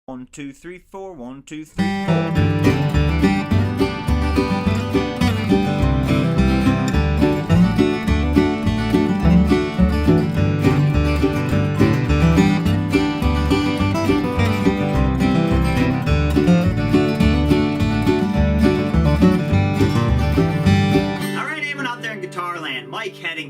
1, 2, 3, 4, 1, 2, 3, 4.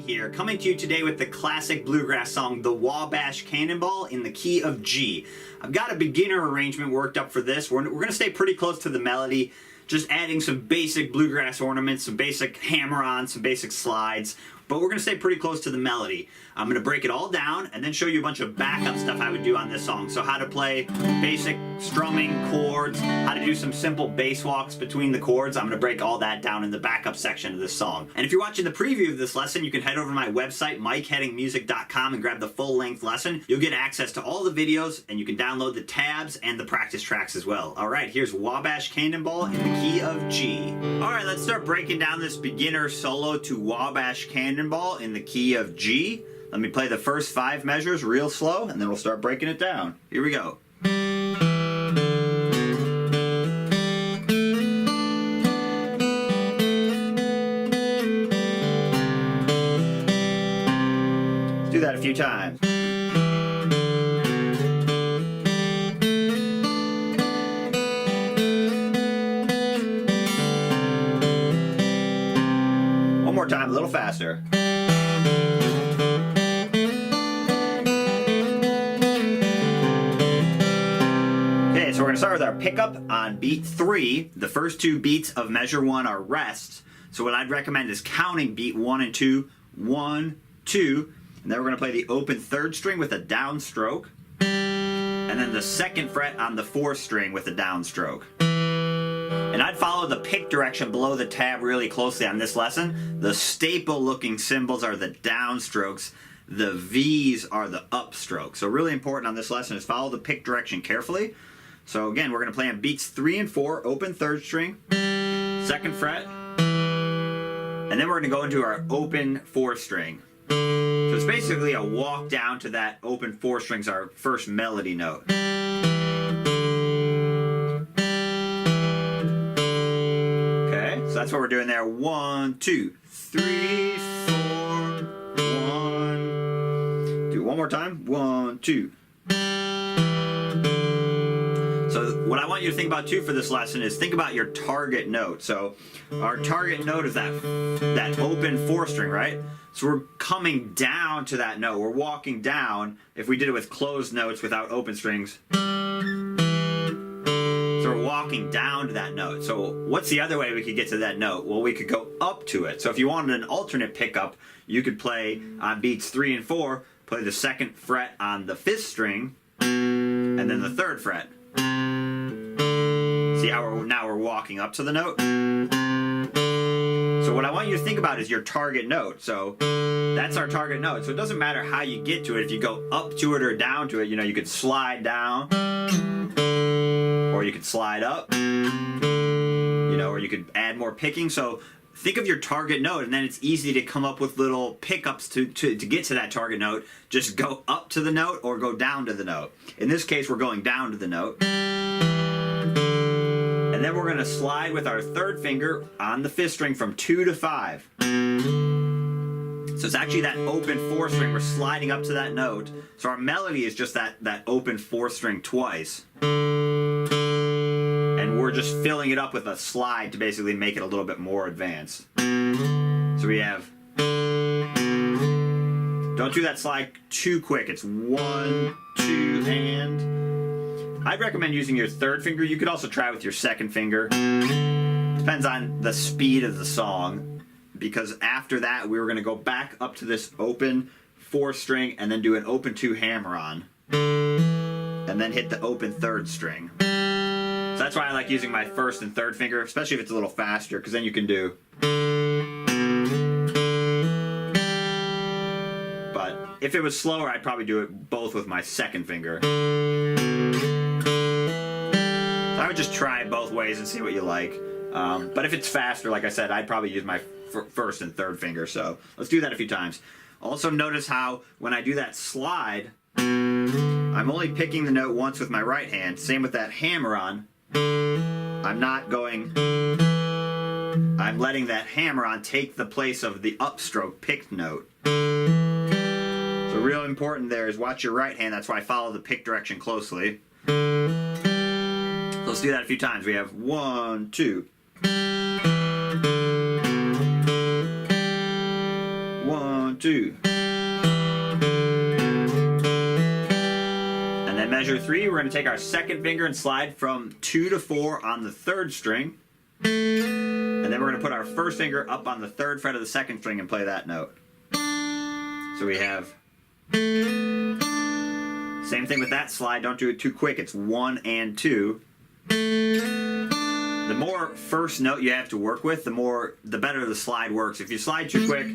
Here, coming to you today with the classic bluegrass song, the Wabash Cannonball in the key of G. I've got a beginner arrangement worked up for this. We're going to stay pretty close to the melody, just adding some basic bluegrass ornaments, some basic hammer-ons, some basic slides, but we're going to stay pretty close to the melody. I'm going to break it all down and then show you a bunch of backup stuff I would do on this song. So how to play basic strumming chords, how to do some simple bass walks between the chords. I'm going to break all that down in the backup section of this song. And if you're watching the preview of this lesson, you can head over to my website, mikeheadingmusic.com, and grab the full-length lesson. You'll get access to all the videos, and you can download the tabs and the practice tracks as well. All right, here's Wabash Cannonball in the key of G. All right, let's start breaking down this beginner solo to Wabash Cannonball in the key of G. Let me play the first 5 measures real slow, and then we'll start breaking it down. Here we go. Let's do that a few times. One more time, a little faster. So we're going to start with our pickup on beat 3. The first 2 beats of measure 1 are rests. So what I'd recommend is counting beat 1 and 2, 1, 2, and then we're going to play the open 3rd string with a downstroke, and then the 2nd fret on the 4th string with a downstroke. And I'd follow the pick direction below the tab really closely on this lesson. The staple looking symbols are the downstrokes. The V's are the upstrokes. So really important on this lesson is follow the pick direction carefully. So again, we're going to play on beats 3 and 4, open 3rd string, 2nd fret, and then we're going to go into our open 4th string. So it's basically a walk down to that open 4th string's our first melody note. Okay, so that's what we're doing there. 1, 2, 3, 4, 1. Do it one more time. 1, 2. So what I want you to think about too for this lesson is think about your target note. So our target note is that open 4th string, right? So we're coming down to that note. We're walking down. If we did it with closed notes without open strings. So we're walking down to that note. So what's the other way we could get to that note? Well, we could go up to it. So if you wanted an alternate pickup, you could play on beats 3 and 4, play the 2nd fret on the 5th string, and then the 3rd fret. See how now we're walking up to the note? So what I want you to think about is your target note. So that's our target note. So it doesn't matter how you get to it. If you go up to it or down to it, you could slide down, or you could slide up, or you could add more picking. So think of your target note, and then it's easy to come up with little pickups to get to that target note. Just go up to the note or go down to the note. In this case, we're going down to the note. And then we're going to slide with our 3rd finger on the 5th string from 2 to 5. So it's actually that open 4th string. We're sliding up to that note. So our melody is just that open 4th string twice. And we're just filling it up with a slide to basically make it a little bit more advanced. So we have... Don't do that slide too quick. It's 1, 2, and... I'd recommend using your 3rd finger. You could also try with your 2nd finger. Depends on the speed of the song. Because after that, we were going to go back up to this open 4th string and then do an open 2 hammer-on. And then hit the open 3rd string. So that's why I like using my 1st and 3rd finger, especially if it's a little faster, because then you can do... But if it was slower, I'd probably do it both with my 2nd finger. I would just try it both ways and see what you like. But if it's faster, like I said, I'd probably use my 1st and 3rd finger. So let's do that a few times. Also notice how when I do that slide, I'm only picking the note once with my right hand. Same with that hammer-on. I'm letting that hammer-on take the place of the upstroke picked note. So real important there is watch your right hand. That's why I follow the pick direction closely. So let's do that a few times. We have 1, 2. 1, 2. And then measure 3, we're going to take our second finger and slide from 2 to 4 on the 3rd string. And then we're going to put our first finger up on the 3rd fret of the 2nd string and play that note. So we have... Same thing with that slide, don't do it too quick, it's 1 and 2. The more first note you have to work with, the better the slide works. If you slide too quick,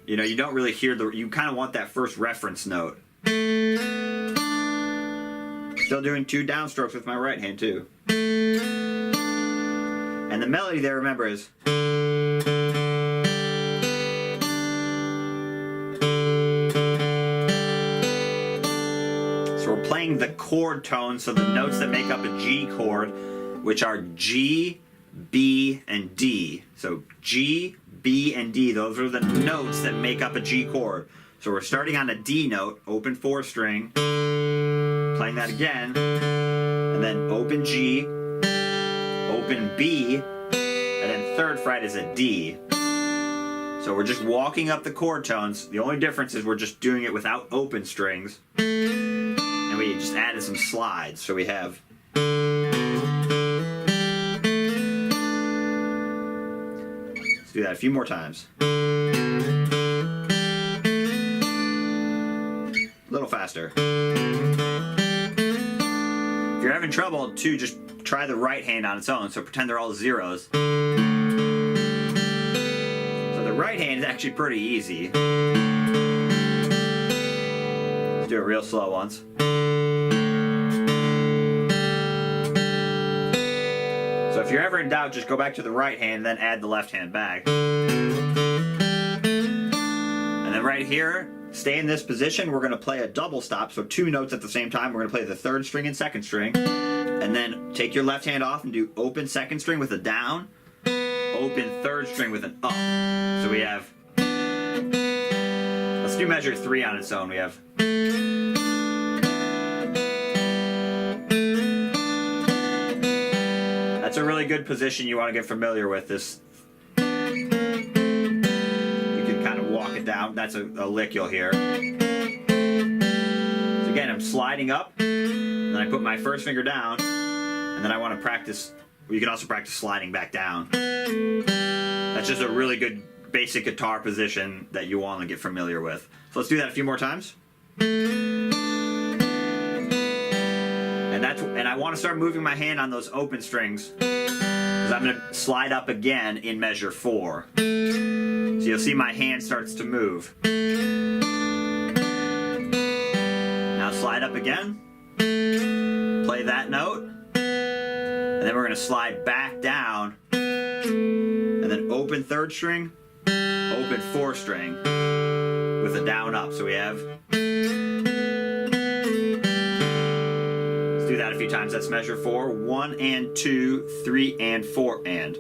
you know, you don't really hear you kind of want that first reference note. Still doing 2 downstrokes with my right hand too. And the melody there, remember, is... So we're playing the chord tones, so the notes that make up a G chord, which are G, B, and D. So G, B, and D, those are the notes that make up a G chord. So we're starting on a D note, open 4 string, playing that again, and then open G, open B, and then 3rd fret is a D. So we're just walking up the chord tones. The only difference is we're just doing it without open strings. And we just added some slides. So we have... Let's do that a few more times. A little faster. If you're having trouble, too, just try the right hand on its own. So pretend they're all zeros. So the right hand is actually pretty easy. Let's do it real slow once. So if you're ever in doubt, just go back to the right hand, then add the left hand back. And then right here, stay in this position. We're going to play a double stop, so 2 notes at the same time. We're going to play the 3rd string and 2nd string. And then take your left hand off and do open 2nd string with a down, open 3rd string with an up. So we have... Let's do measure 3 on its own. We have... That's a really good position you want to get familiar with. This, you can kind of walk it down. That's a lick you'll hear. So again, I'm sliding up, and then I put my first finger down, and then I want to practice. You can also practice sliding back down. That's just a really good basic guitar position that you want to get familiar with. So let's do that a few more times. And I want to start moving my hand on those open strings, because I'm going to slide up again in measure 4. So you'll see my hand starts to move. Now slide up again, play that note, and then we're going to slide back down, and then open 3rd string, open 4th string with a down up. So we have... Do that a few times. That's measure 4. 1 and 2, 3 and 4 and.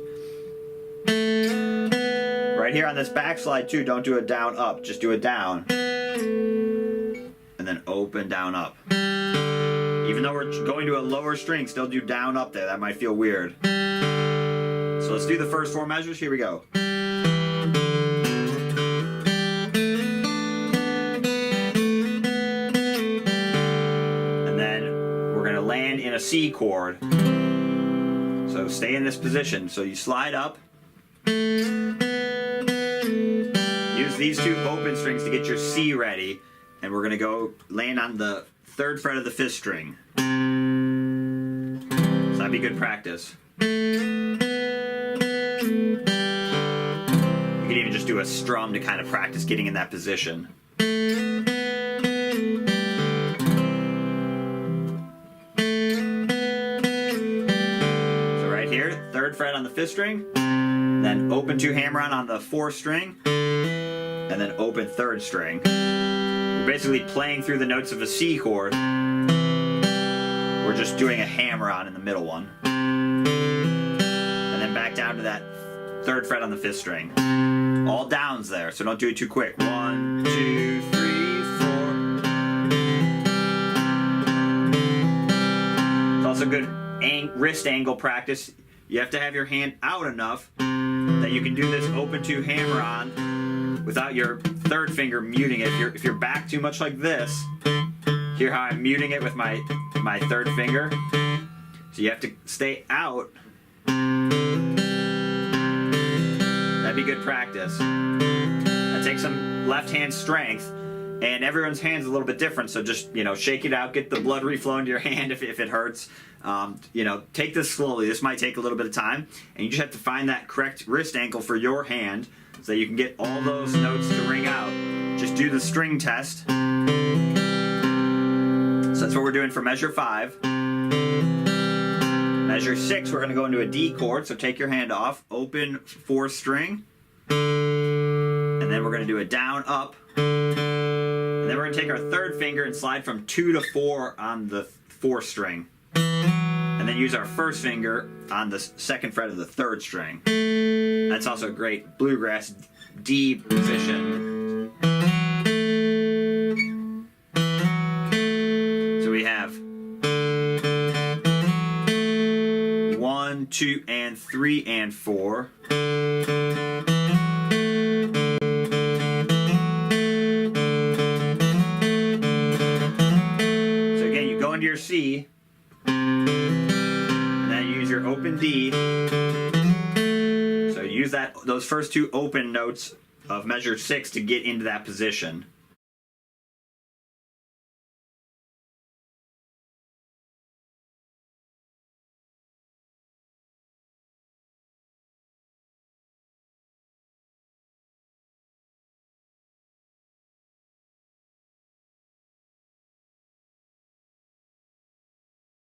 Right here on this backslide too, don't do a down up, just do a down. And then open down up. Even though we're going to a lower string, still do down up there. That might feel weird. So let's do the first 4 measures. Here we go. Land in a C chord. So stay in this position. So you slide up. Use these 2 open strings to get your C ready. And we're going to go land on the 3rd fret of the 5th string. So that'd be good practice. You can even just do a strum to kind of practice getting in that position. Here, 3rd fret on the 5th string, then open 2 hammer-on the 4th string, and then open 3rd string. We're basically playing through the notes of a C chord, and we're just doing a hammer on in the middle one. And then back down to that 3rd fret on the 5th string. All downs there, so don't do it too quick. 1, 2, 3, 4. It's also good wrist angle practice. You have to have your hand out enough that you can do this open 2 hammer on without your 3rd finger muting it. If you're back too much like this, hear how I'm muting it with my 3rd finger? So you have to stay out. That'd be good practice. That takes some left hand strength, and everyone's hand's a little bit different, so just, you know, shake it out, get the blood reflow into your hand if it hurts. You know, take this slowly. This might take a little bit of time, and you just have to find that correct wrist ankle for your hand so that you can get all those notes to ring out. Just do the string test. So that's what we're doing for measure 5. Measure 6, we're going to go into a D chord, so take your hand off, open 4th string, and then we're going to do a down, up, and then we're going to take our 3rd finger and slide from 2 to 4 on the 4th string, and then use our 1st finger on the 2nd fret of the 3rd string. That's also a great bluegrass D position. So we have 1, 2, and 3, and 4. So again, you go into your C, and then you use your open D. So use those first 2 open notes of measure 6 to get into that position.